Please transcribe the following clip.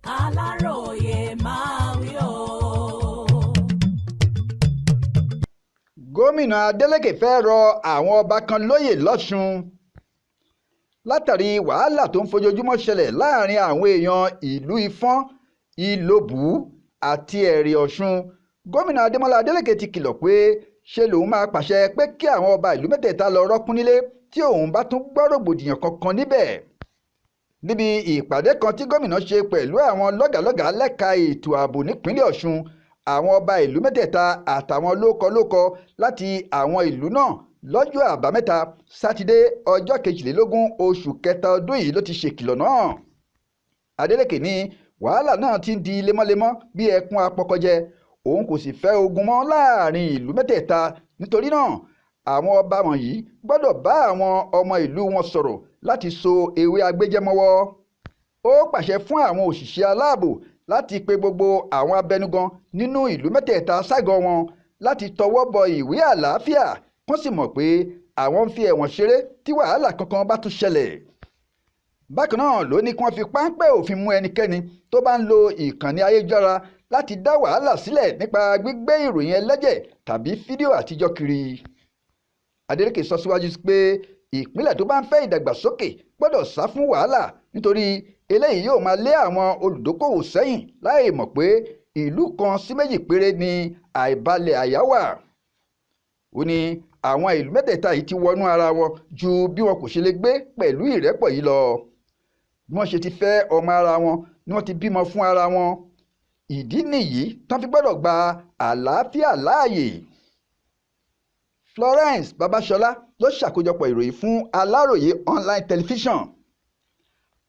Aláròyé máa wí o. Gómìnà Adeleke fẹ́ rọ àwọn ọba kan lóyè lọ́sùn látàrí wàhálà tó ń fojoojúmọ́ ṣẹlẹ̀ láàrin àwọn èèyàn ìlú Ifọ̀n, Ìlobù àti Ẹ̀rì Ọ̀ṣun. Gómìnà Adémọ́lá Adeleke ti kìlọ̀ pé ṣe lòun máa pàṣẹ pé kí àwọn ọba ìlú mẹ́tẹ̀ẹ̀ta lọ rọ́kún nílé tí òun bá tún gbọ́ rògbòdìyàn kankan níbẹ̀. Níbi ìpàdé kan tí gómìnà ṣe pẹ̀lú àwọn lọ́gàálọ́gàá lẹ́ka ètò ààbò nípínlẹ̀ Ọ̀ṣun, àwọn ọba ìlú mẹ́tẹ̀ẹ̀ta àtàwọn lókọlókọ láti àwọn ìlú náà lọ́jọ́ àbámẹ́ta sátidé ọjọ́ 22 oṣù kẹta ọdún yìí ló ti ṣèkìlọ̀ náà. Adeleke ní wàhálà náà ti ń di lemọ́lemọ́ bí ẹkún apọkọjẹ, òun kò sì fẹ́ ogun mọ́ láàrin ìlú mẹ́tẹ̀ẹ̀ta. Nítorí náà àwọn ọba wọ̀nyí gbọ́dọ̀ bá àwọn ọmọ ìlú wọn sọ̀rọ̀ láti so ewé agbéjẹ́mọ́wọ́. Ó pàṣẹ fún àwọn òṣìṣẹ́ aláàbò láti pe gbogbo àwọn abẹnugan nínú ìlú mẹ́tẹ̀ẹ̀ta ságọ́ wọn láti tọwọ́ bọ ìwé àlàáfíà, wọ́n sì mọ̀ pé àwọn ń fi ẹ̀wọ̀n ṣeré tí wàhálà kankan bá tún ṣẹlẹ̀. Bákan náà ló ní kí wọ́n fi páńpẹ́ òfin mú ẹnikẹ́ni tó bá ń lo ìkànnì ayélujára láti dá wàhálà sílẹ̀ nípa gbígbé ìròyìn ẹlẹ́jẹ̀ tàbí fídíò àtijọ́ kiri. Adeleke sọ síwájú pé ìpínlẹ̀ tó bá ń fẹ́ ìdàgbàsókè gbọ́dọ̀ sá fún wàhálà, nítorí eléyìí yóò máa lé àwọn olùdókòwò sẹ́yìn láì mọ̀ pé ìlú kan sí méjì péré ni àìbalẹ̀ àyà wà. Ó ní àwọn ìlú mẹ́tẹ̀ẹ̀ta yìí ti wọnú ara wọn ju bí wọn kò ṣe lè gbé pẹ̀lú ìrẹ́pọ̀ yìí lọ. Bí wọ́n ṣe ti fẹ́ ọmọ ara wọn ni wọ́n ti bímọ fún ara wọn. Ìdí nìyí tán fi gbọ́dọ̀ gba àlàáfíà láàyè. Florence Babasola ló ṣàkójọpọ̀ ìròyìn fún Aláròyé online television.